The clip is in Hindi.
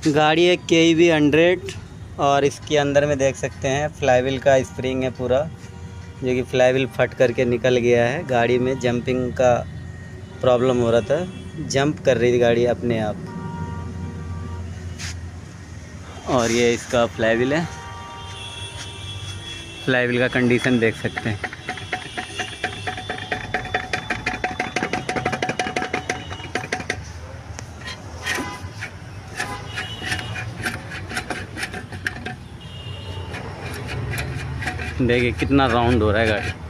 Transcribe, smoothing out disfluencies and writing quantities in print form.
गाड़ी है KEV 100 और इसके अंदर में देख सकते हैं फ्लाईव्हील का स्प्रिंग है पूरा, जो कि फ्लाईव्हील फट करके निकल गया है। गाड़ी में जंपिंग का प्रॉब्लम हो रहा था, जंप कर रही थी गाड़ी अपने आप। और ये इसका फ्लाईव्हील है, फ्लाईव्हील का कंडीशन देख सकते हैं। देखिए कितना राउंड हो रहा है गाड़ी।